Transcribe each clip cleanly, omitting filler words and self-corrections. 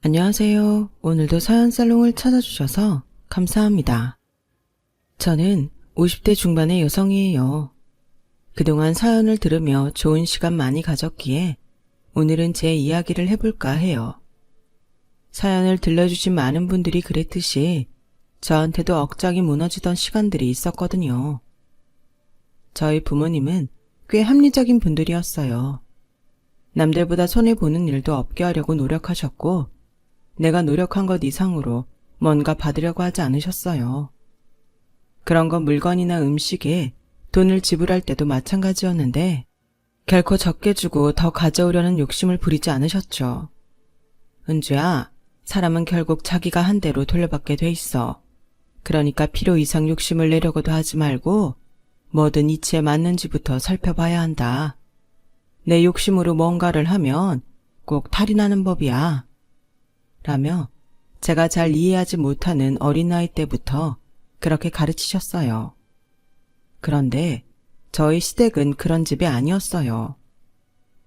안녕하세요. 오늘도 사연살롱을 찾아주셔서 감사합니다. 저는 50대 중반의 여성이에요. 그동안 사연을 들으며 좋은 시간 많이 가졌기에 오늘은 제 이야기를 해볼까 해요. 사연을 들려주신 많은 분들이 그랬듯이 저한테도 억장이 무너지던 시간들이 있었거든요. 저희 부모님은 꽤 합리적인 분들이었어요. 남들보다 손해보는 일도 없게 하려고 노력하셨고 내가 노력한 것 이상으로 뭔가 받으려고 하지 않으셨어요. 그런 건 물건이나 음식에 돈을 지불할 때도 마찬가지였는데 결코 적게 주고 더 가져오려는 욕심을 부리지 않으셨죠. 은주야, 사람은 결국 자기가 한 대로 돌려받게 돼 있어. 그러니까 필요 이상 욕심을 내려고도 하지 말고 뭐든 이치에 맞는지부터 살펴봐야 한다. 내 욕심으로 뭔가를 하면 꼭 탈이 나는 법이야. 라며 제가 잘 이해하지 못하는 어린 나이 때부터 그렇게 가르치셨어요. 그런데 저희 시댁은 그런 집이 아니었어요.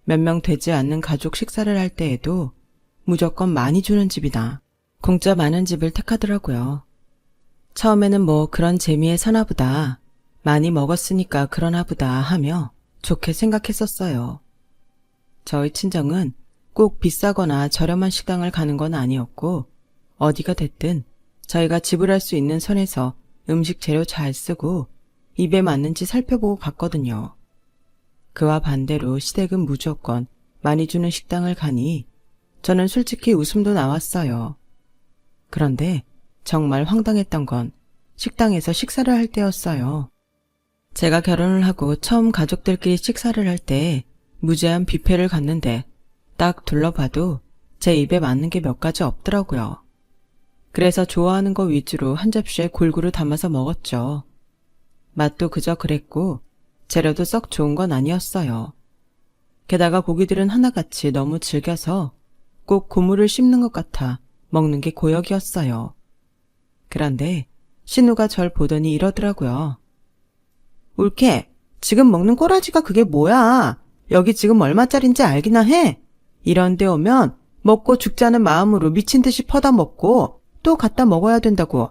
몇 명 되지 않는 가족 식사를 할 때에도 무조건 많이 주는 집이다. 공짜 많은 집을 택하더라고요. 처음에는 뭐 그런 재미에 사나 보다, 많이 먹었으니까 그러나 보다 하며 좋게 생각했었어요. 저희 친정은 꼭 비싸거나 저렴한 식당을 가는 건 아니었고 어디가 됐든 저희가 지불할 수 있는 선에서 음식 재료 잘 쓰고 입에 맞는지 살펴보고 갔거든요. 그와 반대로 시댁은 무조건 많이 주는 식당을 가니 저는 솔직히 웃음도 나왔어요. 그런데 정말 황당했던 건 식당에서 식사를 할 때였어요. 제가 결혼을 하고 처음 가족들끼리 식사를 할 때 무제한 뷔페를 갔는데 딱 둘러봐도 제 입에 맞는 게 몇 가지 없더라고요. 그래서 좋아하는 거 위주로 한 접시에 골고루 담아서 먹었죠. 맛도 그저 그랬고 재료도 썩 좋은 건 아니었어요. 게다가 고기들은 하나같이 너무 질겨서 꼭 고물을 씹는 것 같아 먹는 게 고역이었어요. 그런데 신우가 절 보더니 이러더라고요. 올케, 지금 먹는 꼬라지가 그게 뭐야? 여기 지금 얼마짜린지 알기나 해? 이런 데 오면 먹고 죽자는 마음으로 미친 듯이 퍼다 먹고 또 갖다 먹어야 된다고.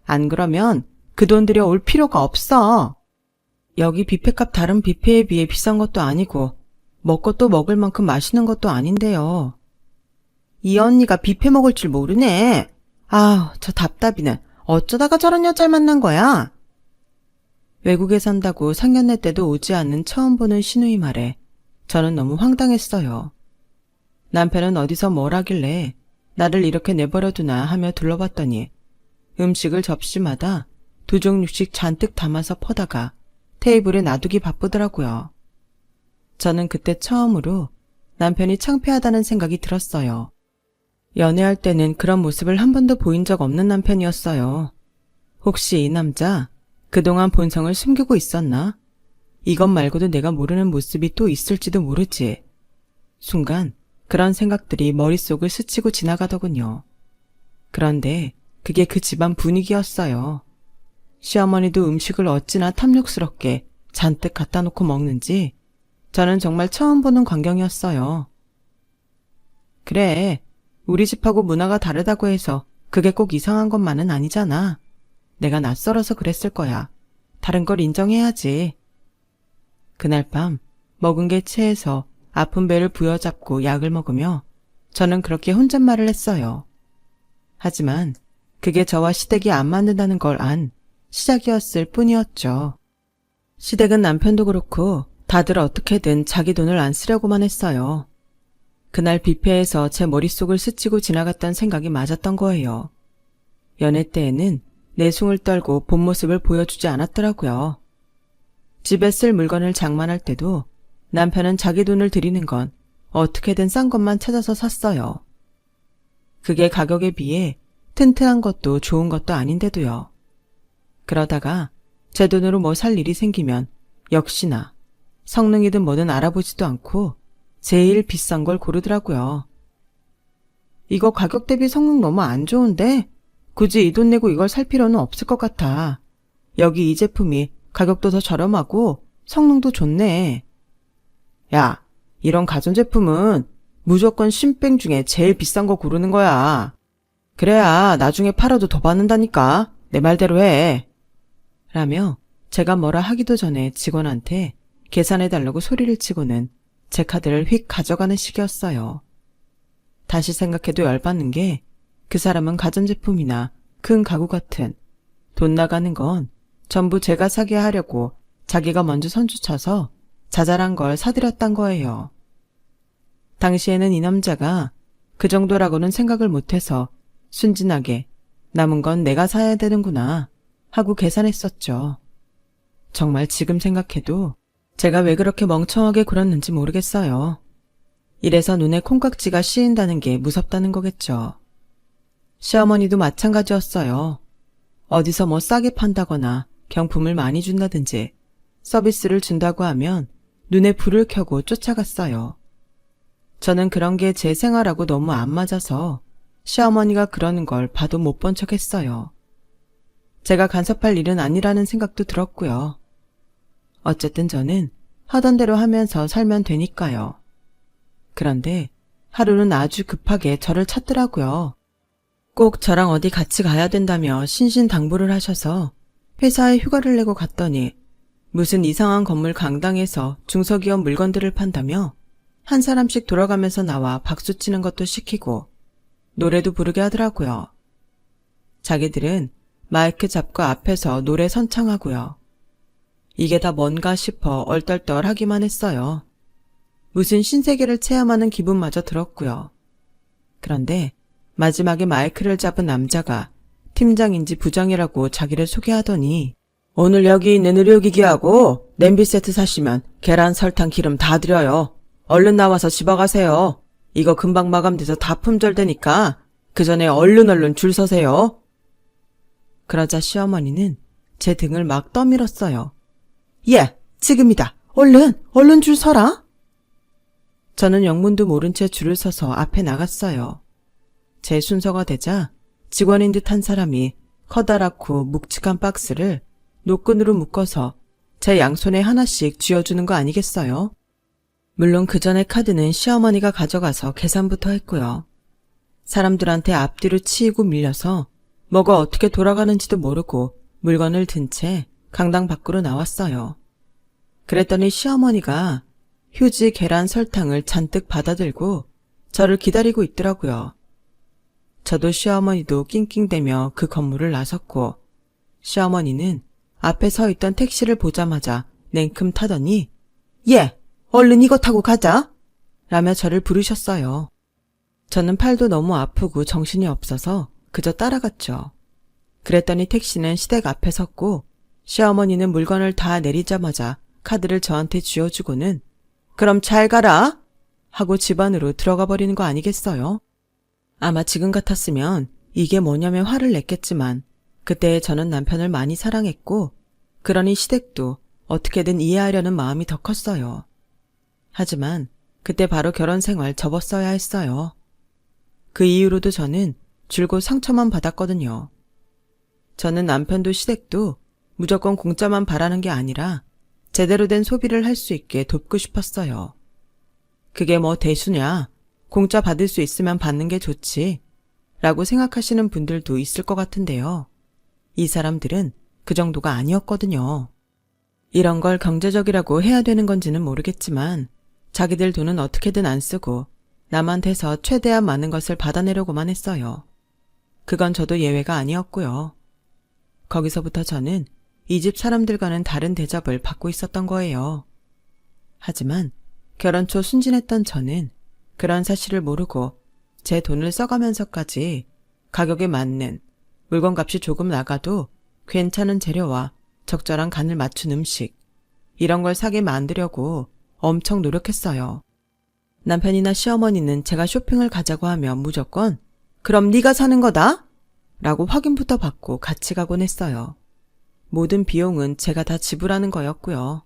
안 그러면 그 돈 들여 올 필요가 없어. 여기 뷔페값 다른 뷔페에 비해 비싼 것도 아니고 먹고 또 먹을 만큼 맛있는 것도 아닌데요. 이 언니가 뷔페 먹을 줄 모르네. 아우, 저 답답이는 어쩌다가 저런 여자를 만난 거야? 외국에 산다고 상견례 때도 오지 않는 처음 보는 시누이 말에 저는 너무 황당했어요. 남편은 어디서 뭘 하길래 나를 이렇게 내버려두나 하며 둘러봤더니 음식을 접시마다 두 종류씩 잔뜩 담아서 퍼다가 테이블에 놔두기 바쁘더라고요. 저는 그때 처음으로 남편이 창피하다는 생각이 들었어요. 연애할 때는 그런 모습을 한 번도 보인 적 없는 남편이었어요. 혹시 이 남자 그동안 본성을 숨기고 있었나? 이것 말고도 내가 모르는 모습이 또 있을지도 모르지. 순간 그런 생각들이 머릿속을 스치고 지나가더군요. 그런데 그게 그 집안 분위기였어요. 시어머니도 음식을 어찌나 탐욕스럽게 잔뜩 갖다 놓고 먹는지 저는 정말 처음 보는 광경이었어요. 그래, 우리 집하고 문화가 다르다고 해서 그게 꼭 이상한 것만은 아니잖아. 내가 낯설어서 그랬을 거야. 다른 걸 인정해야지. 그날 밤 먹은 게 체해서 아픈 배를 부여잡고 약을 먹으며 저는 그렇게 혼잣말을 했어요. 하지만 그게 저와 시댁이 안 맞는다는 걸 안 시작이었을 뿐이었죠. 시댁은 남편도 그렇고 다들 어떻게든 자기 돈을 안 쓰려고만 했어요. 그날 뷔페에서 제 머릿속을 스치고 지나갔던 생각이 맞았던 거예요. 연애 때에는 내숭을 떨고 본 모습을 보여주지 않았더라고요. 집에 쓸 물건을 장만할 때도 남편은 자기 돈을 들이는 건 어떻게든 싼 것만 찾아서 샀어요. 그게 가격에 비해 튼튼한 것도 좋은 것도 아닌데도요. 그러다가 제 돈으로 뭐 살 일이 생기면 역시나 성능이든 뭐든 알아보지도 않고 제일 비싼 걸 고르더라고요. 이거 가격 대비 성능 너무 안 좋은데 굳이 이 돈 내고 이걸 살 필요는 없을 것 같아. 여기 이 제품이 가격도 더 저렴하고 성능도 좋네. 야, 이런 가전제품은 무조건 신병 중에 제일 비싼 거 고르는 거야. 그래야 나중에 팔아도 더 받는다니까. 내 말대로 해. 라며 제가 뭐라 하기도 전에 직원한테 계산해달라고 소리를 치고는 제 카드를 휙 가져가는 식이었어요. 다시 생각해도 열받는 게 그 사람은 가전제품이나 큰 가구 같은 돈 나가는 건 전부 제가 사게 하려고 자기가 먼저 선주쳐서 자잘한 걸 사드렸단 거예요. 당시에는 이 남자가 그 정도라고는 생각을 못해서 순진하게 남은 건 내가 사야 되는구나 하고 계산했었죠. 정말 지금 생각해도 제가 왜 그렇게 멍청하게 굴었는지 모르겠어요. 이래서 눈에 콩깍지가 씌인다는 게 무섭다는 거겠죠. 시어머니도 마찬가지였어요. 어디서 뭐 싸게 판다거나 경품을 많이 준다든지 서비스를 준다고 하면 눈에 불을 켜고 쫓아갔어요. 저는 그런 게 제 생활하고 너무 안 맞아서 시어머니가 그러는 걸 봐도 못 본 척 했어요. 제가 간섭할 일은 아니라는 생각도 들었고요. 어쨌든 저는 하던 대로 하면서 살면 되니까요. 그런데 하루는 아주 급하게 저를 찾더라고요. 꼭 저랑 어디 같이 가야 된다며 신신당부를 하셔서 회사에 휴가를 내고 갔더니 무슨 이상한 건물 강당에서 중소기업 물건들을 판다며 한 사람씩 돌아가면서 나와 박수 치는 것도 시키고 노래도 부르게 하더라고요. 자기들은 마이크 잡고 앞에서 노래 선창하고요. 이게 다 뭔가 싶어 얼떨떨 하기만 했어요. 무슨 신세계를 체험하는 기분마저 들었고요. 그런데 마지막에 마이크를 잡은 남자가 팀장인지 부장이라고 자기를 소개하더니 오늘 여기 있는 의료기기하고 냄비 세트 사시면 계란, 설탕, 기름 다 드려요. 얼른 나와서 집어가세요. 이거 금방 마감돼서 다 품절되니까 그 전에 얼른 줄 서세요. 그러자 시어머니는 제 등을 막 떠밀었어요. 예, 지금이다. 얼른 줄 서라. 저는 영문도 모른 채 줄을 서서 앞에 나갔어요. 제 순서가 되자 직원인 듯 한 사람이 커다랗고 묵직한 박스를 노끈으로 묶어서 제 양손에 하나씩 쥐어주는 거 아니겠어요? 물론 그 전에 카드는 시어머니가 가져가서 계산부터 했고요. 사람들한테 앞뒤로 치이고 밀려서 뭐가 어떻게 돌아가는지도 모르고 물건을 든 채 강당 밖으로 나왔어요. 그랬더니 시어머니가 휴지, 계란, 설탕을 잔뜩 받아들고 저를 기다리고 있더라고요. 저도 시어머니도 낑낑대며 그 건물을 나섰고 시어머니는 앞에 서 있던 택시를 보자마자 냉큼 타더니 예, 얼른 이거 타고 가자 라며 저를 부르셨어요. 저는 팔도 너무 아프고 정신이 없어서 그저 따라갔죠. 그랬더니 택시는 시댁 앞에 섰고 시어머니는 물건을 다 내리자마자 카드를 저한테 쥐어주고는 그럼 잘 가라 하고 집 안으로 들어가 버리는 거 아니겠어요? 아마 지금 같았으면 이게 뭐냐며 화를 냈겠지만 그때 저는 남편을 많이 사랑했고 그러니 시댁도 어떻게든 이해하려는 마음이 더 컸어요. 하지만 그때 바로 결혼 생활 접었어야 했어요. 그 이후로도 저는 줄곧 상처만 받았거든요. 저는 남편도 시댁도 무조건 공짜만 바라는 게 아니라 제대로 된 소비를 할 수 있게 돕고 싶었어요. 그게 뭐 대수냐? 공짜 받을 수 있으면 받는 게 좋지 라고 생각하시는 분들도 있을 것 같은데요. 이 사람들은 그 정도가 아니었거든요. 이런 걸 경제적이라고 해야 되는 건지는 모르겠지만 자기들 돈은 어떻게든 안 쓰고 남한테서 최대한 많은 것을 받아내려고만 했어요. 그건 저도 예외가 아니었고요. 거기서부터 저는 이 집 사람들과는 다른 대접을 받고 있었던 거예요. 하지만 결혼 초 순진했던 저는 그런 사실을 모르고 제 돈을 써가면서까지 가격에 맞는 물건값이 조금 나가도 괜찮은 재료와 적절한 간을 맞춘 음식 이런 걸 사게 만들려고 엄청 노력했어요. 남편이나 시어머니는 제가 쇼핑을 가자고 하면 무조건 그럼 네가 사는 거다? 라고 확인부터 받고 같이 가곤 했어요. 모든 비용은 제가 다 지불하는 거였고요.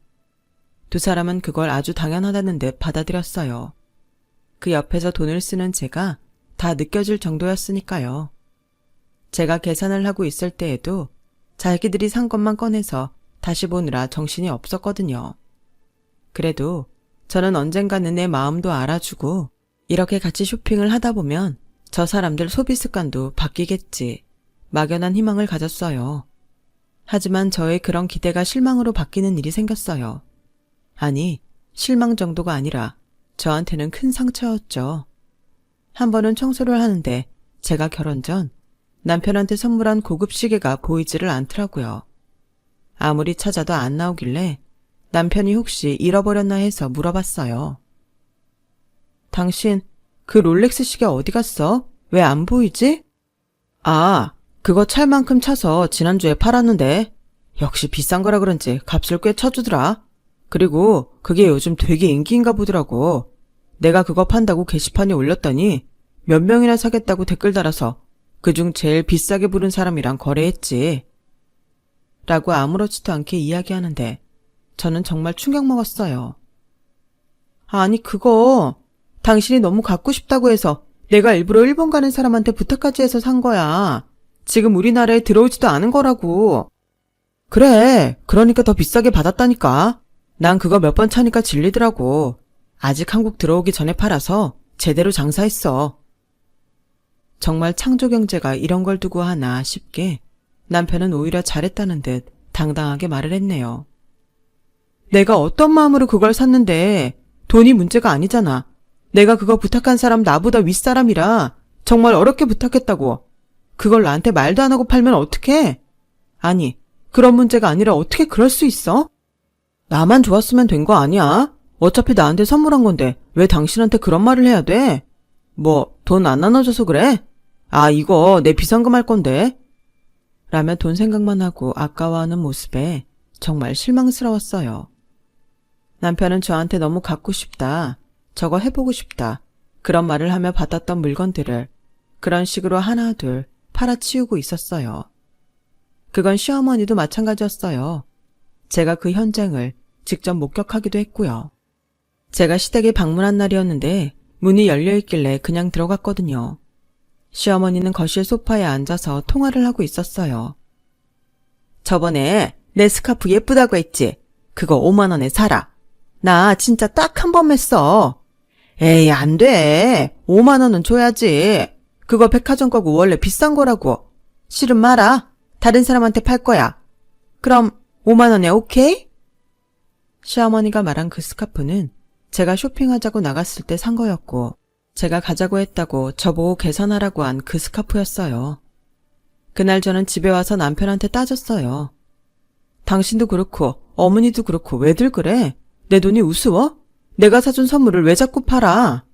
두 사람은 그걸 아주 당연하다는 듯 받아들였어요. 그 옆에서 돈을 쓰는 제가 다 느껴질 정도였으니까요. 제가 계산을 하고 있을 때에도 자기들이 산 것만 꺼내서 다시 보느라 정신이 없었거든요. 그래도 저는 언젠가는 내 마음도 알아주고 이렇게 같이 쇼핑을 하다 보면 저 사람들 소비 습관도 바뀌겠지. 막연한 희망을 가졌어요. 하지만 저의 그런 기대가 실망으로 바뀌는 일이 생겼어요. 아니, 실망 정도가 아니라 저한테는 큰 상처였죠. 한 번은 청소를 하는데 제가 결혼 전 남편한테 선물한 고급 시계가 보이지를 않더라고요. 아무리 찾아도 안 나오길래 남편이 혹시 잃어버렸나 해서 물어봤어요. 당신 그 롤렉스 시계 어디 갔어? 왜 안 보이지? 아, 그거 찰만큼 차서 지난주에 팔았는데 역시 비싼 거라 그런지 값을 꽤 쳐주더라. 그리고 그게 요즘 되게 인기인가 보더라고. 내가 그거 판다고 게시판에 올렸더니 몇 명이나 사겠다고 댓글 달아서 그중 제일 비싸게 부른 사람이랑 거래했지. 라고 아무렇지도 않게 이야기하는데 저는 정말 충격 먹었어요. 아니 그거 당신이 너무 갖고 싶다고 해서 내가 일부러 일본 가는 사람한테 부탁까지 해서 산 거야. 지금 우리나라에 들어오지도 않은 거라고. 그래, 그러니까 더 비싸게 받았다니까. 난 그거 몇 번 차니까 질리더라고. 아직 한국 들어오기 전에 팔아서 제대로 장사했어. 정말 창조경제가 이런 걸 두고 하나 싶게 남편은 오히려 잘했다는 듯 당당하게 말을 했네요. 내가 어떤 마음으로 그걸 샀는데 돈이 문제가 아니잖아. 내가 그거 부탁한 사람 나보다 윗사람이라 정말 어렵게 부탁했다고. 그걸 나한테 말도 안 하고 팔면 어떡해? 아니, 그런 문제가 아니라 어떻게 그럴 수 있어? 나만 좋았으면 된 거 아니야? 어차피 나한테 선물한 건데 왜 당신한테 그런 말을 해야 돼? 뭐 돈 안 나눠줘서 그래? 아, 이거 내 비상금 할 건데. 라며 돈 생각만 하고 아까워하는 모습에 정말 실망스러웠어요. 남편은 저한테 너무 갖고 싶다, 저거 해보고 싶다, 그런 말을 하며 받았던 물건들을 그런 식으로 하나 둘 팔아치우고 있었어요. 그건 시어머니도 마찬가지였어요. 제가 그 현장을 직접 목격하기도 했고요. 제가 시댁에 방문한 날이었는데 문이 열려있길래 그냥 들어갔거든요. 시어머니는 거실 소파에 앉아서 통화를 하고 있었어요. 저번에 내 스카프 예쁘다고 했지? 그거 5만 원에 사라. 나 진짜 딱 한 번 맸어. 에이, 안 돼. 5만 원은 줘야지. 그거 백화점 거고 원래 비싼 거라고. 싫음 마라. 다른 사람한테 팔 거야. 그럼 5만 원에 오케이? 시어머니가 말한 그 스카프는 제가 쇼핑하자고 나갔을 때 산 거였고 제가 가자고 했다고 저보고 계산하라고 한 그 스카프였어요. 그날 저는 집에 와서 남편한테 따졌어요. 당신도 그렇고 어머니도 그렇고 왜들 그래? 내 돈이 우스워? 내가 사준 선물을 왜 자꾸 팔아?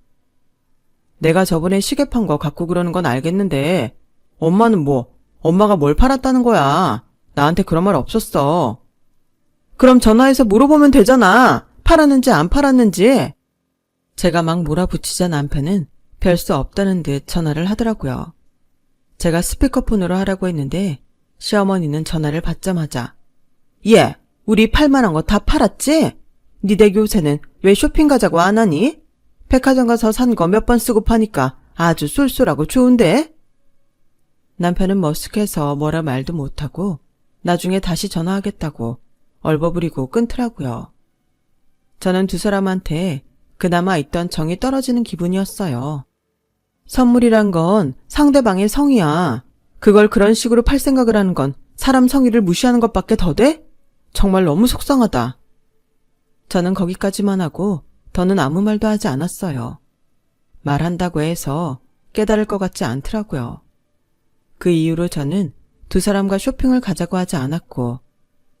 내가 저번에 시계 판 거 갖고 그러는 건 알겠는데 엄마는 뭐 엄마가 뭘 팔았다는 거야. 나한테 그런 말 없었어. 그럼 전화해서 물어보면 되잖아. 팔았는지 안 팔았는지. 제가 막 몰아붙이자 남편은 별 수 없다는 듯 전화를 하더라고요. 제가 스피커폰으로 하라고 했는데 시어머니는 전화를 받자마자 얘, 우리 팔만한 거 다 팔았지? 니 댁 요새는 왜 쇼핑 가자고 안 하니? 백화점 가서 산 거 몇 번 쓰고 파니까 아주 쏠쏠하고 좋은데? 남편은 머쓱해서 뭐라 말도 못하고 나중에 다시 전화하겠다고 얼버무리고 끊더라고요. 저는 두 사람한테 그나마 있던 정이 떨어지는 기분이었어요. 선물이란 건 상대방의 성이야. 그걸 그런 식으로 팔 생각을 하는 건 사람 성의를 무시하는 것밖에 더 돼? 정말 너무 속상하다. 저는 거기까지만 하고 더는 아무 말도 하지 않았어요. 말한다고 해서 깨달을 것 같지 않더라고요. 그 이후로 저는 두 사람과 쇼핑을 가자고 하지 않았고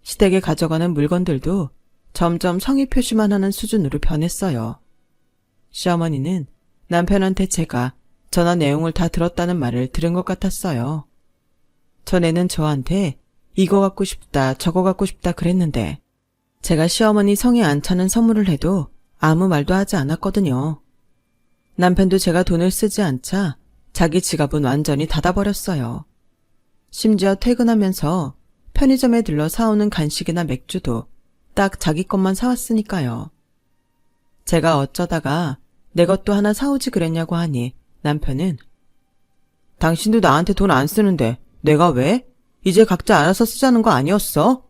시댁에 가져가는 물건들도 점점 성의 표시만 하는 수준으로 변했어요. 시어머니는 남편한테 제가 전화 내용을 다 들었다는 말을 들은 것 같았어요. 전에는 저한테 이거 갖고 싶다 저거 갖고 싶다 그랬는데 제가 시어머니 성에 안 차는 선물을 해도 아무 말도 하지 않았거든요. 남편도 제가 돈을 쓰지 않자 자기 지갑은 완전히 닫아버렸어요. 심지어 퇴근하면서 편의점에 들러 사오는 간식이나 맥주도 딱 자기 것만 사왔으니까요. 제가 어쩌다가 내 것도 하나 사오지 그랬냐고 하니 남편은 당신도 나한테 돈 안 쓰는데 내가 왜? 이제 각자 알아서 쓰자는 거 아니었어?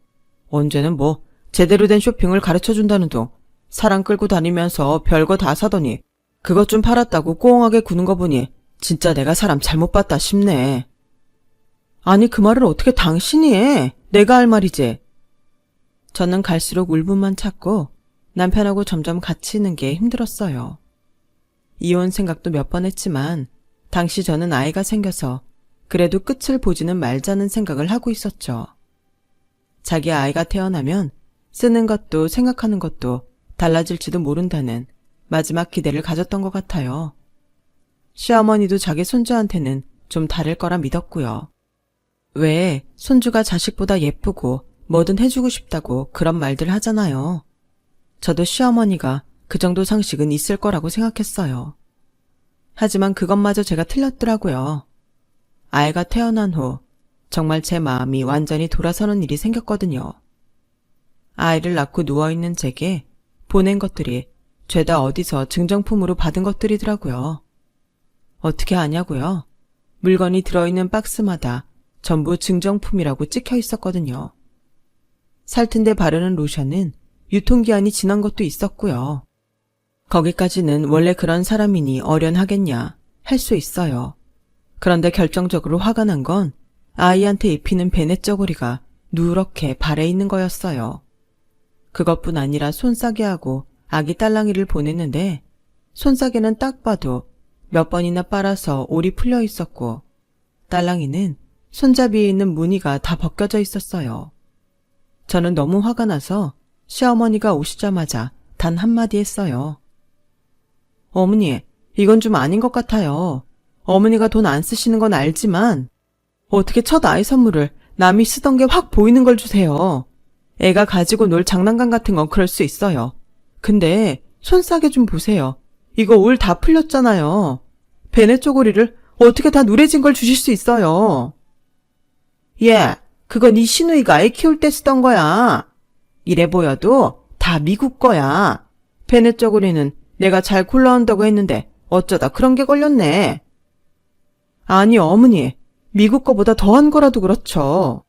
언제는 뭐 제대로 된 쇼핑을 가르쳐준다는 둥 사람 끌고 다니면서 별거 다 사더니 그것 좀 팔았다고 꽁하게 구는 거 보니 진짜 내가 사람 잘못 봤다 싶네. 아니 그 말을 어떻게 당신이 해? 내가 할 말이지. 저는 갈수록 울분만 찾고 남편하고 점점 같이 있는 게 힘들었어요. 이혼 생각도 몇 번 했지만 당시 저는 아이가 생겨서 그래도 끝을 보지는 말자는 생각을 하고 있었죠. 자기 아이가 태어나면 쓰는 것도 생각하는 것도 달라질지도 모른다는 마지막 기대를 가졌던 것 같아요. 시어머니도 자기 손주한테는 좀 다를 거라 믿었고요. 왜 손주가 자식보다 예쁘고 뭐든 해주고 싶다고 그런 말들 하잖아요. 저도 시어머니가 그 정도 상식은 있을 거라고 생각했어요. 하지만 그것마저 제가 틀렸더라고요. 아이가 태어난 후 정말 제 마음이 완전히 돌아서는 일이 생겼거든요. 아이를 낳고 누워있는 제게 보낸 것들이 죄다 어디서 증정품으로 받은 것들이더라고요. 어떻게 아냐고요? 물건이 들어있는 박스마다 전부 증정품이라고 찍혀 있었거든요. 살튼데 바르는 로션은 유통기한이 지난 것도 있었고요. 거기까지는 원래 그런 사람이니 어련하겠냐 할 수 있어요. 그런데 결정적으로 화가 난 건 아이한테 입히는 베넷 저고리가 누렇게 발에 있는 거였어요. 그것뿐 아니라 손싸개 하고 아기 딸랑이를 보냈는데 손싸개는 딱 봐도 몇 번이나 빨아서 올이 풀려 있었고 딸랑이는 손잡이에 있는 무늬가 다 벗겨져 있었어요. 저는 너무 화가 나서 시어머니가 오시자마자 단 한마디 했어요. 어머니, 이건 좀 아닌 것 같아요. 어머니가 돈 안 쓰시는 건 알지만 어떻게 첫 아이 선물을 남이 쓰던 게 확 보이는 걸 주세요. 애가 가지고 놀 장난감 같은 건 그럴 수 있어요. 근데 손싸개 좀 보세요. 이거 올 다 풀렸잖아요. 베넷 쪼고리를 어떻게 다 누래진 걸 주실 수 있어요. 예, 그거 네 시누이가 애 키울 때 쓰던 거야. 이래 보여도 다 미국 거야. 베넷 쪼고리는 내가 잘 골라온다고 했는데 어쩌다 그런 게 걸렸네. 아니 어머니, 미국 거보다 더한 거라도 그렇죠.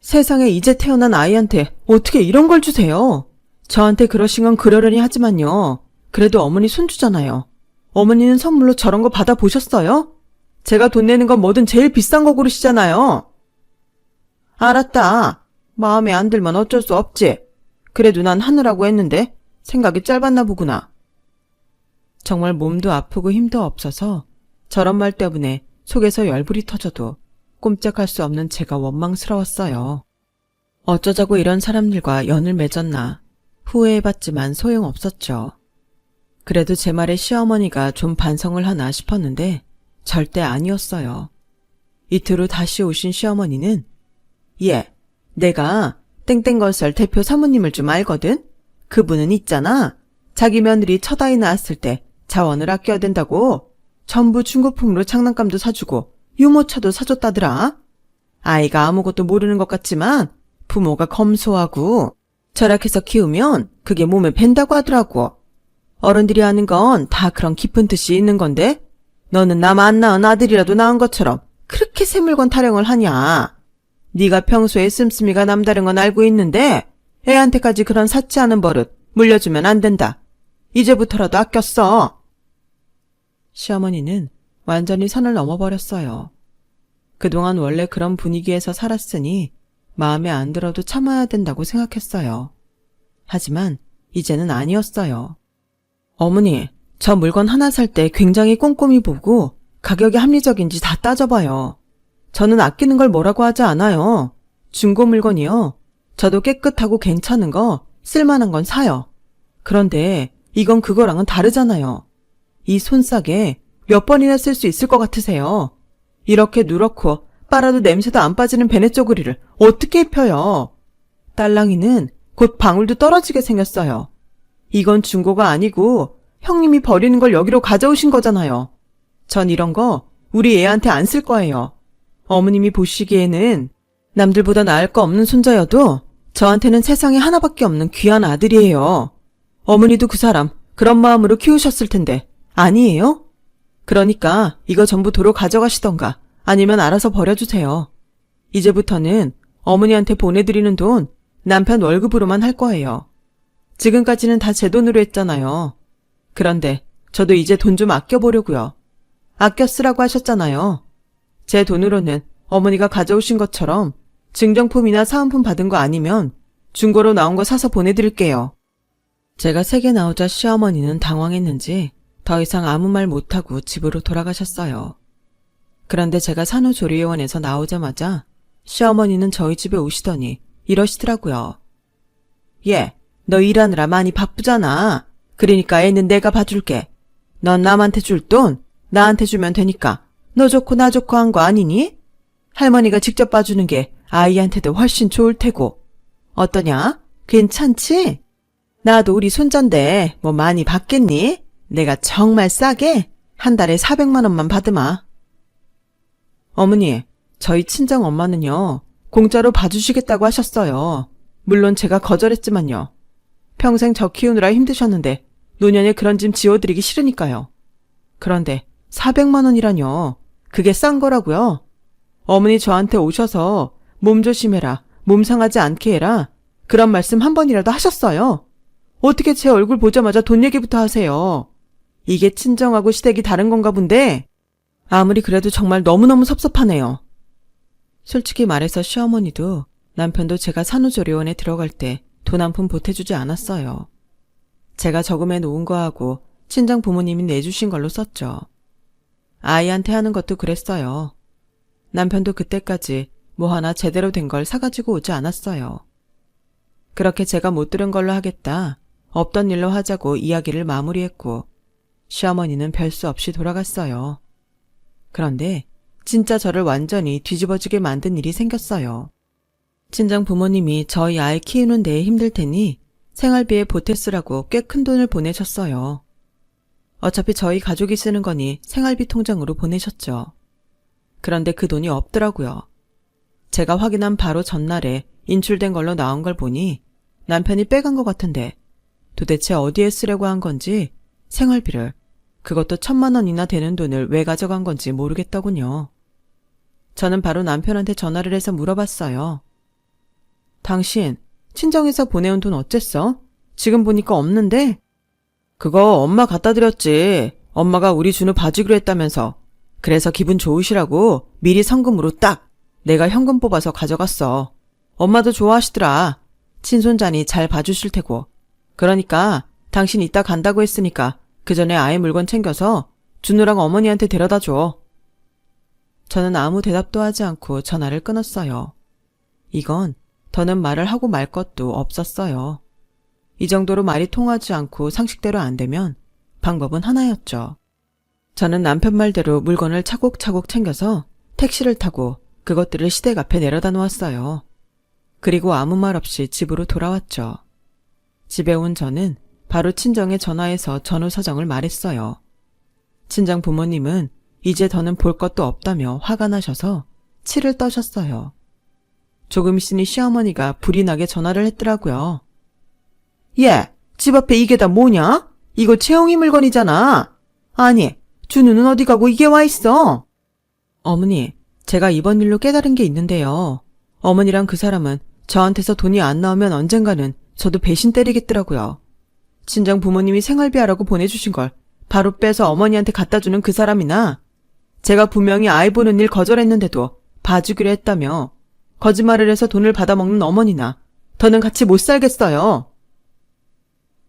세상에 이제 태어난 아이한테 어떻게 이런 걸 주세요. 저한테 그러신 건 그러려니 하지만요. 그래도 어머니 손주잖아요. 어머니는 선물로 저런 거 받아보셨어요? 제가 돈 내는 건 뭐든 제일 비싼 거 고르시잖아요. 알았다. 마음에 안 들면 어쩔 수 없지. 그래도 난 하느라고 했는데 생각이 짧았나 보구나. 정말 몸도 아프고 힘도 없어서 저런 말 때문에 속에서 열불이 터져도 꼼짝할 수 없는 제가 원망스러웠어요. 어쩌자고 이런 사람들과 연을 맺었나 후회해봤지만 소용없었죠. 그래도 제 말에 시어머니가 좀 반성을 하나 싶었는데 절대 아니었어요. 이틀 후 다시 오신 시어머니는 예, 내가 땡땡건설 대표 사모님을 좀 알거든? 그분은 있잖아. 자기 며느리 첫 아이 낳았을 때 자원을 아껴야 된다고 전부 중고품으로 장난감도 사주고 유모차도 사줬다더라. 아이가 아무것도 모르는 것 같지만 부모가 검소하고 절약해서 키우면 그게 몸에 밴다고 하더라고. 어른들이 하는 건 다 그런 깊은 뜻이 있는 건데 너는 남 안 낳은 아들이라도 낳은 것처럼 그렇게 새 물건 타령을 하냐. 네가 평소에 씀씀이가 남다른 건 알고 있는데 애한테까지 그런 사치 않은 버릇 물려주면 안 된다. 이제부터라도 아껴 써. 시어머니는 완전히 선을 넘어버렸어요. 그동안 원래 그런 분위기에서 살았으니 마음에 안 들어도 참아야 된다고 생각했어요. 하지만 이제는 아니었어요. 어머니, 저 물건 하나 살 때 굉장히 꼼꼼히 보고 가격이 합리적인지 다 따져봐요. 저는 아끼는 걸 뭐라고 하지 않아요. 중고 물건이요. 저도 깨끗하고 괜찮은 거, 쓸만한 건 사요. 그런데 이건 그거랑은 다르잖아요. 이 손싸개 몇 번이나 쓸 수 있을 것 같으세요? 이렇게 누렇고 빨아도 냄새도 안 빠지는 베넷 쪼그리를 어떻게 입혀요? 딸랑이는 곧 방울도 떨어지게 생겼어요. 이건 중고가 아니고 형님이 버리는 걸 여기로 가져오신 거잖아요. 전 이런 거 우리 애한테 안 쓸 거예요. 어머님이 보시기에는 남들보다 나을 거 없는 손자여도 저한테는 세상에 하나밖에 없는 귀한 아들이에요. 어머니도 그 사람 그런 마음으로 키우셨을 텐데 아니에요? 그러니까 이거 전부 도로 가져가시던가 아니면 알아서 버려주세요. 이제부터는 어머니한테 보내드리는 돈 남편 월급으로만 할 거예요. 지금까지는 다 제 돈으로 했잖아요. 그런데 저도 이제 돈 좀 아껴보려고요. 아껴 쓰라고 하셨잖아요. 제 돈으로는 어머니가 가져오신 것처럼 증정품이나 사은품 받은 거 아니면 중고로 나온 거 사서 보내드릴게요. 제가 세게 나오자 시어머니는 당황했는지 더 이상 아무 말 못하고 집으로 돌아가셨어요. 그런데 제가 산후조리원에서 나오자마자 시어머니는 저희 집에 오시더니 이러시더라고요. 얘, 너 일하느라 많이 바쁘잖아. 그러니까 애는 내가 봐줄게. 넌 남한테 줄 돈 나한테 주면 되니까 너 좋고 나 좋고 한 거 아니니? 할머니가 직접 봐주는 게 아이한테도 훨씬 좋을 테고. 어떠냐? 괜찮지? 나도 우리 손자인데 뭐 많이 받겠니? 내가 정말 싸게 한 달에 400만 원만 받으마. 어머니, 저희 친정 엄마는요, 공짜로 봐주시겠다고 하셨어요. 물론 제가 거절했지만요. 평생 저 키우느라 힘드셨는데 노년에 그런 짐 지워드리기 싫으니까요. 그런데 400만 원이라뇨. 그게 싼 거라고요. 어머니 저한테 오셔서 몸 조심해라, 몸 상하지 않게 해라, 그런 말씀 한 번이라도 하셨어요? 어떻게 제 얼굴 보자마자 돈 얘기부터 하세요? 이게 친정하고 시댁이 다른 건가 본데 아무리 그래도 정말 너무너무 섭섭하네요. 솔직히 말해서 시어머니도 남편도 제가 산후조리원에 들어갈 때 돈 한 푼 보태주지 않았어요. 제가 저금해 놓은 거하고 친정 부모님이 내주신 걸로 썼죠. 아이한테 하는 것도 그랬어요. 남편도 그때까지 뭐 하나 제대로 된 걸 사가지고 오지 않았어요. 그렇게 제가 못 들은 걸로 하겠다, 없던 일로 하자고 이야기를 마무리했고 시어머니는 별 수 없이 돌아갔어요. 그런데 진짜 저를 완전히 뒤집어지게 만든 일이 생겼어요. 친정 부모님이 저희 아이 키우는 데에 힘들 테니 생활비에 보태 쓰라고 꽤 큰 돈을 보내셨어요. 어차피 저희 가족이 쓰는 거니 생활비 통장으로 보내셨죠. 그런데 그 돈이 없더라고요. 제가 확인한 바로 전날에 인출된 걸로 나온 걸 보니 남편이 빼간 것 같은데 도대체 어디에 쓰려고 한 건지 생활비를, 그것도 1,000만 원이나 되는 돈을 왜 가져간 건지 모르겠더군요. 저는 바로 남편한테 전화를 해서 물어봤어요. 당신 친정에서 보내온 돈 어쨌어? 지금 보니까 없는데? 그거 엄마 갖다 드렸지. 엄마가 우리 준우 봐주기로 했다면서. 그래서 기분 좋으시라고 미리 성금으로 딱 내가 현금 뽑아서 가져갔어. 엄마도 좋아하시더라. 친손자니 잘 봐주실 테고. 그러니까 당신 이따 간다고 했으니까 그 전에 아이 물건 챙겨서 준우랑 어머니한테 데려다 줘. 저는 아무 대답도 하지 않고 전화를 끊었어요. 이건 더는 말을 하고 말 것도 없었어요. 이 정도로 말이 통하지 않고 상식대로 안 되면 방법은 하나였죠. 저는 남편 말대로 물건을 차곡차곡 챙겨서 택시를 타고 그것들을 시댁 앞에 내려다 놓았어요. 그리고 아무 말 없이 집으로 돌아왔죠. 집에 온 저는 바로 친정에 전화해서 전후 사정을 말했어요. 친정 부모님은 이제 더는 볼 것도 없다며 화가 나셔서 치를 떠셨어요. 조금 있으니 시어머니가 불이 나게 전화를 했더라고요. 얘, 집 앞에 이게 다 뭐냐? 이거 채영이 물건이잖아. 아니, 준우는 어디 가고 이게 와 있어? 어머니, 제가 이번 일로 깨달은 게 있는데요. 어머니랑 그 사람은 저한테서 돈이 안 나오면 언젠가는 저도 배신 때리겠더라고요. 친정 부모님이 생활비 하라고 보내주신 걸 바로 빼서 어머니한테 갖다 주는 그 사람이나, 제가 분명히 아이 보는 일 거절했는데도 봐주기로 했다며 거짓말을 해서 돈을 받아먹는 어머니나 더는 같이 못 살겠어요.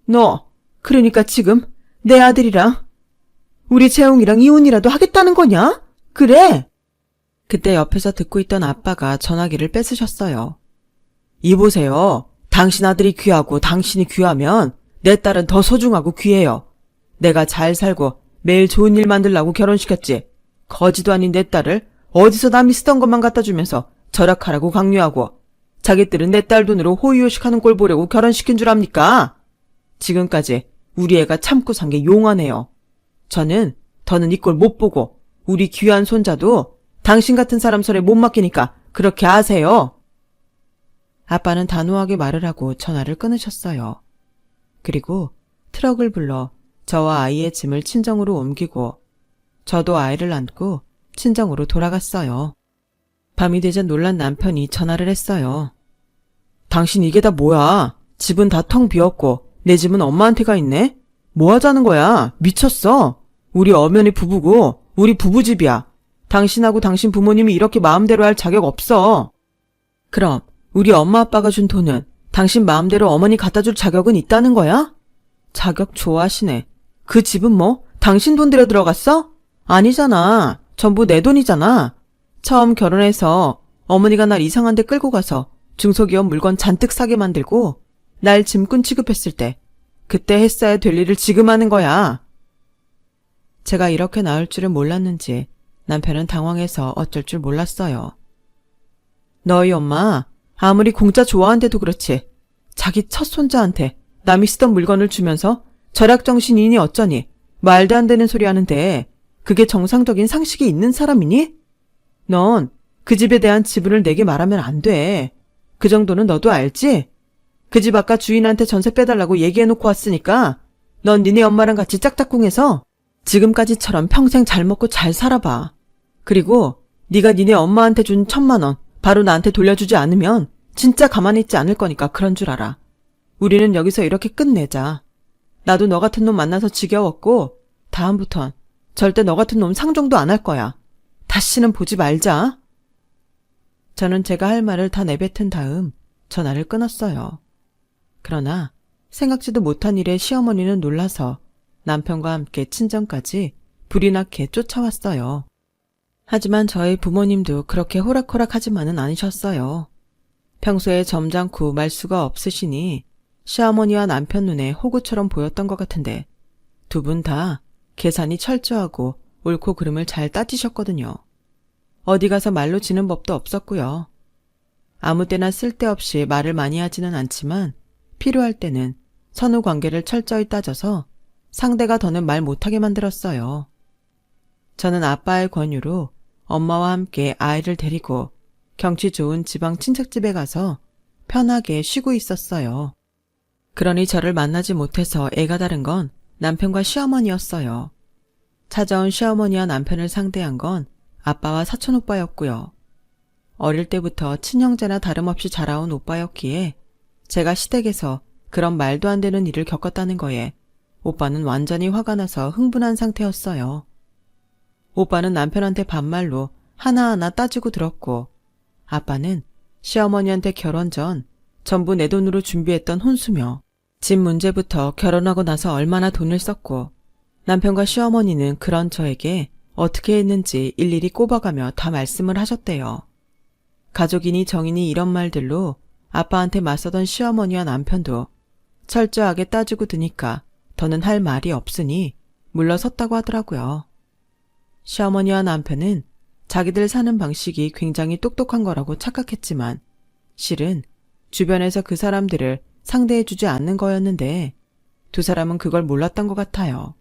너 그러니까 지금 내 아들이랑 우리 재홍이랑 이혼이라도 하겠다는 거냐? 그래? 그때 옆에서 듣고 있던 아빠가 전화기를 뺏으셨어요. 이보세요. 당신 아들이 귀하고 당신이 귀하면 내 딸은 더 소중하고 귀해요. 내가 잘 살고 매일 좋은 일 만들라고 결혼시켰지. 거지도 아닌 내 딸을 어디서 남이 쓰던 것만 갖다 주면서 절약하라고 강요하고 자기들은 내 딸 돈으로 호의호식하는 꼴 보려고 결혼시킨 줄 압니까? 지금까지 우리 애가 참고 산 게 용하네요. 저는 더는 이 꼴 못 보고 우리 귀한 손자도 당신 같은 사람 손에 못 맡기니까 그렇게 아세요. 아빠는 단호하게 말을 하고 전화를 끊으셨어요. 그리고 트럭을 불러 저와 아이의 짐을 친정으로 옮기고 저도 아이를 안고 친정으로 돌아갔어요. 밤이 되자 놀란 남편이 전화를 했어요. 당신 이게 다 뭐야? 집은 다 텅 비었고 내 집은 엄마한테 가 있네? 뭐 하자는 거야? 미쳤어? 우리 엄연히 부부고 우리 부부집이야. 당신하고 당신 부모님이 이렇게 마음대로 할 자격 없어. 그럼 우리 엄마 아빠가 준 돈은 당신 마음대로 어머니 갖다 줄 자격은 있다는 거야? 자격 좋아하시네. 그 집은 뭐 당신 돈 들여 들어갔어? 아니잖아. 전부 내 돈이잖아. 처음 결혼해서 어머니가 날 이상한 데 끌고 가서 중소기업 물건 잔뜩 사게 만들고 날 짐꾼 취급했을 때 그때 했어야 될 일을 지금 하는 거야. 제가 이렇게 나올 줄은 몰랐는지 남편은 당황해서 어쩔 줄 몰랐어요. 너희 엄마 아무리 공짜 좋아한데도 그렇지 자기 첫 손자한테 남이 쓰던 물건을 주면서 절약정신이니 어쩌니 말도 안 되는 소리 하는데 그게 정상적인 상식이 있는 사람이니? 넌 그 집에 대한 지분을 내게 말하면 안 돼. 그 정도는 너도 알지? 그 집 아까 주인한테 전세 빼달라고 얘기해놓고 왔으니까 넌 니네 엄마랑 같이 짝짝꿍해서 지금까지처럼 평생 잘 먹고 잘 살아봐. 그리고 네가 니네 엄마한테 준 1,000만 원 바로 나한테 돌려주지 않으면 진짜 가만히 있지 않을 거니까 그런 줄 알아. 우리는 여기서 이렇게 끝내자. 나도 너 같은 놈 만나서 지겨웠고 다음부턴 절대 너 같은 놈 상종도 안 할 거야. 다시는 보지 말자. 저는 제가 할 말을 다 내뱉은 다음 전화를 끊었어요. 그러나 생각지도 못한 일에 시어머니는 놀라서 남편과 함께 친정까지 불이 나게 쫓아왔어요. 하지만 저희 부모님도 그렇게 호락호락하지만은 않으셨어요. 평소에 점잖고 말수가 없으시니 시어머니와 남편 눈에 호구처럼 보였던 것 같은데 두 분 다 계산이 철저하고 옳고 그름을 잘 따지셨거든요. 어디 가서 말로 지는 법도 없었고요. 아무 때나 쓸데없이 말을 많이 하지는 않지만 필요할 때는 선후 관계를 철저히 따져서 상대가 더는 말 못하게 만들었어요. 저는 아빠의 권유로 엄마와 함께 아이를 데리고 경치 좋은 지방 친척집에 가서 편하게 쉬고 있었어요. 그러니 저를 만나지 못해서 애가 다른 건 남편과 시어머니였어요. 찾아온 시어머니와 남편을 상대한 건 아빠와 사촌오빠였고요. 어릴 때부터 친형제나 다름없이 자라온 오빠였기에 제가 시댁에서 그런 말도 안 되는 일을 겪었다는 거에 오빠는 완전히 화가 나서 흥분한 상태였어요. 오빠는 남편한테 반말로 하나하나 따지고 들었고 아빠는 시어머니한테 결혼 전 전부 내 돈으로 준비했던 혼수며 집 문제부터 결혼하고 나서 얼마나 돈을 썼고 남편과 시어머니는 그런 저에게 어떻게 했는지 일일이 꼽아가며 다 말씀을 하셨대요. 가족이니 정이니 이런 말들로 아빠한테 맞서던 시어머니와 남편도 철저하게 따지고 드니까 더는 할 말이 없으니 물러섰다고 하더라고요. 시어머니와 남편은 자기들 사는 방식이 굉장히 똑똑한 거라고 착각했지만 실은 주변에서 그 사람들을 상대해주지 않는 거였는데 두 사람은 그걸 몰랐던 것 같아요.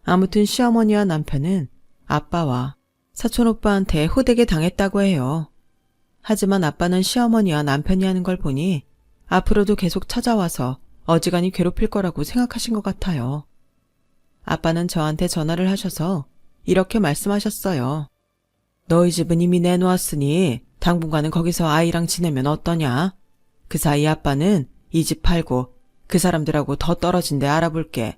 아무튼 시어머니와 남편은 아빠와 사촌오빠한테 호되게 당했다고 해요. 하지만 아빠는 시어머니와 남편이 하는 걸 보니 앞으로도 계속 찾아와서 어지간히 괴롭힐 거라고 생각하신 것 같아요. 아빠는 저한테 전화를 하셔서 이렇게 말씀하셨어요. 너희 집은 이미 내놓았으니 당분간은 거기서 아이랑 지내면 어떠냐? 그 사이 아빠는 이 집 팔고 그 사람들하고 더 떨어진 데 알아볼게.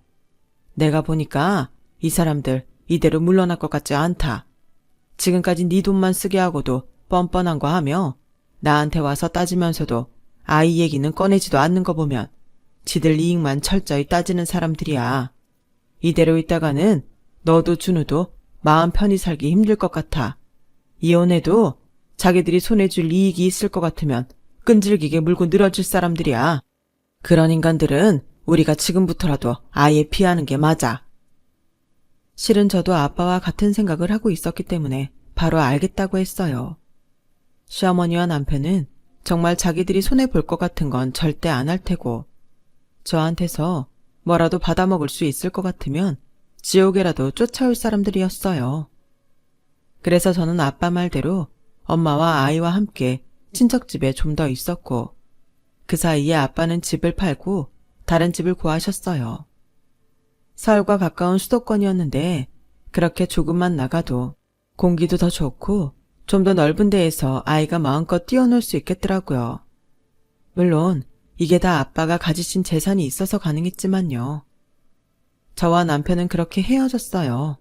내가 보니까 이 사람들 이대로 물러날 것 같지 않다. 지금까지 네 돈만 쓰게 하고도 뻔뻔한 거 하며 나한테 와서 따지면서도 아이 얘기는 꺼내지도 않는 거 보면 지들 이익만 철저히 따지는 사람들이야. 이대로 있다가는 너도 준우도 마음 편히 살기 힘들 것 같아. 이혼해도 자기들이 손에 줄 이익이 있을 것 같으면 끈질기게 물고 늘어질 사람들이야. 그런 인간들은 우리가 지금부터라도 아예 피하는 게 맞아. 실은 저도 아빠와 같은 생각을 하고 있었기 때문에 바로 알겠다고 했어요. 시어머니와 남편은 정말 자기들이 손해볼 것 같은 건 절대 안 할 테고 저한테서 뭐라도 받아먹을 수 있을 것 같으면 지옥에라도 쫓아올 사람들이었어요. 그래서 저는 아빠 말대로 엄마와 아이와 함께 친척집에 좀 더 있었고 그 사이에 아빠는 집을 팔고 다른 집을 구하셨어요. 서울과 가까운 수도권이었는데 그렇게 조금만 나가도 공기도 더 좋고 좀 더 넓은 데에서 아이가 마음껏 뛰어놀 수 있겠더라고요. 물론 이게 다 아빠가 가지신 재산이 있어서 가능했지만요. 저와 남편은 그렇게 헤어졌어요.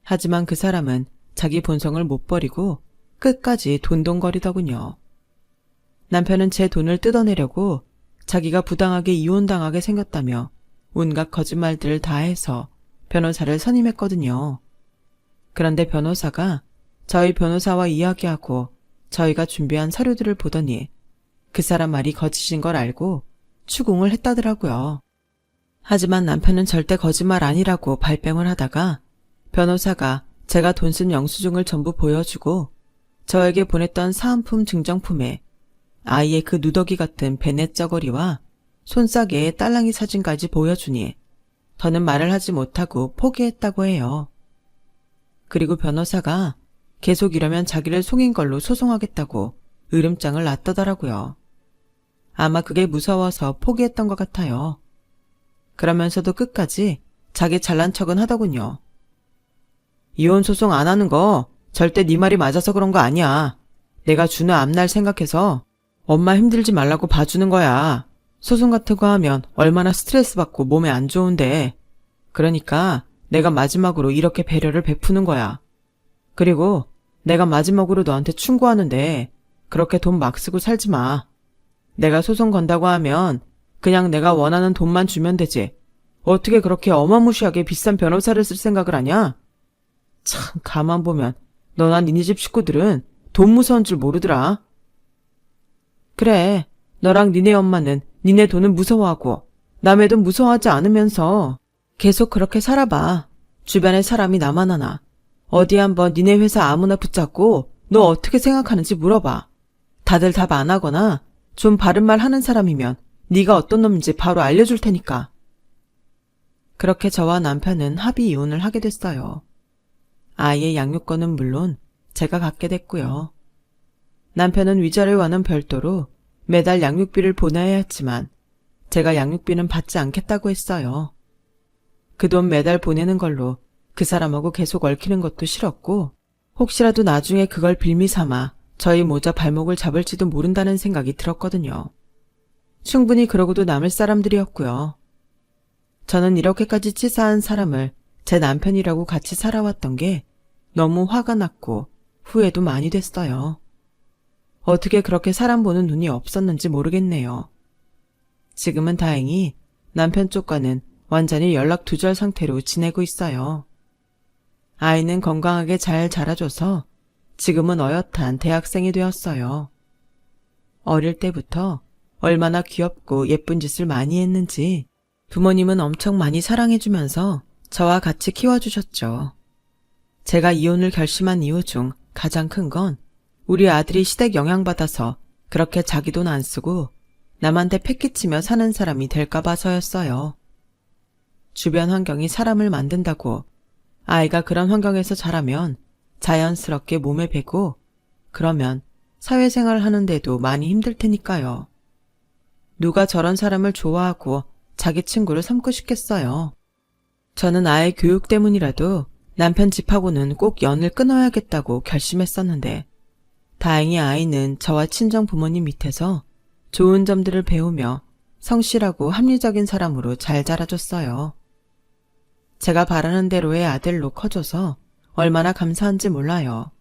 하지만 그 사람은 자기 본성을 못 버리고 끝까지 돈돈거리더군요. 남편은 제 돈을 뜯어내려고 자기가 부당하게 이혼당하게 생겼다며 온갖 거짓말들을 다 해서 변호사를 선임했거든요. 그런데 변호사가 저희 변호사와 이야기하고 저희가 준비한 서류들을 보더니 그 사람 말이 거짓인 걸 알고 추궁을 했다더라고요. 하지만 남편은 절대 거짓말 아니라고 발뺌을 하다가 변호사가 제가 돈 쓴 영수증을 전부 보여주고 저에게 보냈던 사은품 증정품에 아이의 그 누더기 같은 베넷 저고리와 손싸개의 딸랑이 사진까지 보여주니 더는 말을 하지 못하고 포기했다고 해요. 그리고 변호사가 계속 이러면 자기를 속인 걸로 소송하겠다고 으름장을 놨다더라고요. 아마 그게 무서워서 포기했던 것 같아요. 그러면서도 끝까지 자기 잘난 척은 하더군요. 이혼 소송 안 하는 거 절대 네 말이 맞아서 그런 거 아니야. 내가 준우 앞날 생각해서 엄마 힘들지 말라고 봐주는 거야. 소송 같은 거 하면 얼마나 스트레스 받고 몸에 안 좋은데. 그러니까 내가 마지막으로 이렇게 배려를 베푸는 거야. 그리고 내가 마지막으로 너한테 충고하는데 그렇게 돈 막 쓰고 살지 마. 내가 소송 건다고 하면 그냥 내가 원하는 돈만 주면 되지. 어떻게 그렇게 어마무시하게 비싼 변호사를 쓸 생각을 하냐? 참 가만 보면 너나 니네 집 식구들은 돈 무서운 줄 모르더라. 그래, 너랑 니네 엄마는 니네 돈을 무서워하고 남의 돈 무서워하지 않으면서 계속 그렇게 살아봐. 주변에 사람이 나만 하나. 어디 한번 니네 회사 아무나 붙잡고 너 어떻게 생각하는지 물어봐. 다들 답 안 하거나 좀 바른 말 하는 사람이면 네가 어떤 놈인지 바로 알려줄 테니까. 그렇게 저와 남편은 합의 이혼을 하게 됐어요. 아이의 양육권은 물론 제가 갖게 됐고요. 남편은 위자료와는 별도로 매달 양육비를 보내야 했지만 제가 양육비는 받지 않겠다고 했어요. 그 돈 매달 보내는 걸로 그 사람하고 계속 얽히는 것도 싫었고 혹시라도 나중에 그걸 빌미 삼아 저희 모자 발목을 잡을지도 모른다는 생각이 들었거든요. 충분히 그러고도 남을 사람들이었고요. 저는 이렇게까지 치사한 사람을 제 남편이라고 같이 살아왔던 게 너무 화가 났고 후회도 많이 됐어요. 어떻게 그렇게 사람 보는 눈이 없었는지 모르겠네요. 지금은 다행히 남편 쪽과는 완전히 연락 두절 상태로 지내고 있어요. 아이는 건강하게 잘 자라줘서 지금은 어엿한 대학생이 되었어요. 어릴 때부터 얼마나 귀엽고 예쁜 짓을 많이 했는지 부모님은 엄청 많이 사랑해주면서 저와 같이 키워주셨죠. 제가 이혼을 결심한 이유 중 가장 큰 건 우리 아들이 시댁 영향받아서 그렇게 자기 돈 안 쓰고 남한테 패기치며 사는 사람이 될까 봐서였어요. 주변 환경이 사람을 만든다고 아이가 그런 환경에서 자라면 자연스럽게 몸에 배고 그러면 사회생활 하는데도 많이 힘들 테니까요. 누가 저런 사람을 좋아하고 자기 친구를 삼고 싶겠어요. 저는 아이 교육 때문이라도 남편 집하고는 꼭 연을 끊어야겠다고 결심했었는데 다행히 아이는 저와 친정 부모님 밑에서 좋은 점들을 배우며 성실하고 합리적인 사람으로 잘 자라줬어요. 제가 바라는 대로의 아들로 커줘서 얼마나 감사한지 몰라요.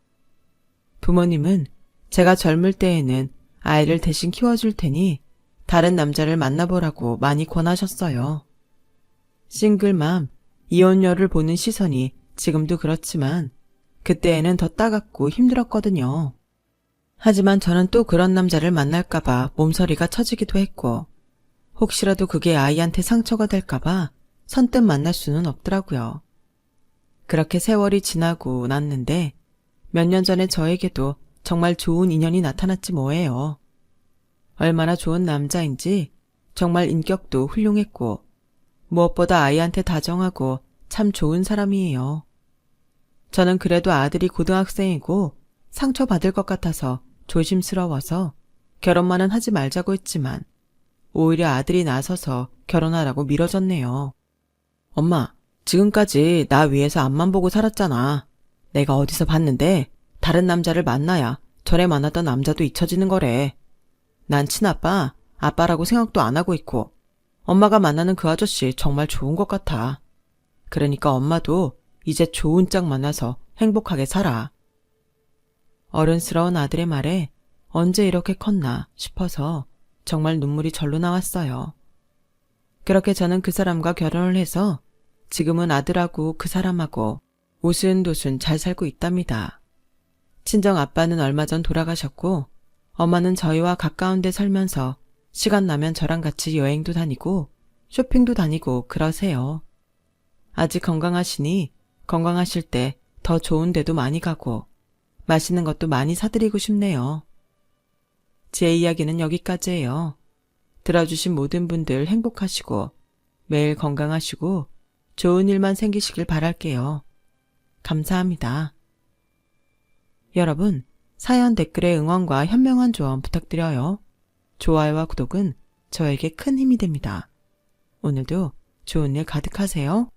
부모님은 제가 젊을 때에는 아이를 대신 키워줄 테니 다른 남자를 만나보라고 많이 권하셨어요. 싱글맘, 이혼녀를 보는 시선이 지금도 그렇지만 그때에는 더 따갑고 힘들었거든요. 하지만 저는 또 그런 남자를 만날까봐 몸서리가 처지기도 했고 혹시라도 그게 아이한테 상처가 될까봐 선뜻 만날 수는 없더라고요. 그렇게 세월이 지나고 났는데 몇 년 전에 저에게도 정말 좋은 인연이 나타났지 뭐예요. 얼마나 좋은 남자인지 정말 인격도 훌륭했고 무엇보다 아이한테 다정하고 참 좋은 사람이에요. 저는 그래도 아들이 고등학생이고 상처받을 것 같아서 조심스러워서 결혼만은 하지 말자고 했지만 오히려 아들이 나서서 결혼하라고 밀어줬네요. 엄마, 지금까지 나 위해서 앞만 보고 살았잖아. 내가 어디서 봤는데 다른 남자를 만나야 전에 만났던 남자도 잊혀지는 거래. 난 친아빠, 아빠라고 생각도 안 하고 있고 엄마가 만나는 그 아저씨 정말 좋은 것 같아. 그러니까 엄마도 이제 좋은 짝 만나서 행복하게 살아. 어른스러운 아들의 말에 언제 이렇게 컸나 싶어서 정말 눈물이 절로 나왔어요. 그렇게 저는 그 사람과 결혼을 해서 지금은 아들하고 그 사람하고 오순도순 잘 살고 있답니다. 친정 아빠는 얼마 전 돌아가셨고 엄마는 저희와 가까운 데 살면서 시간 나면 저랑 같이 여행도 다니고 쇼핑도 다니고 그러세요. 아직 건강하시니 건강하실 때 더 좋은 데도 많이 가고 맛있는 것도 많이 사드리고 싶네요. 제 이야기는 여기까지예요. 들어주신 모든 분들 행복하시고 매일 건강하시고 좋은 일만 생기시길 바랄게요. 감사합니다. 여러분, 사연 댓글에 응원과 현명한 조언 부탁드려요. 좋아요와 구독은 저에게 큰 힘이 됩니다. 오늘도 좋은 일 가득하세요.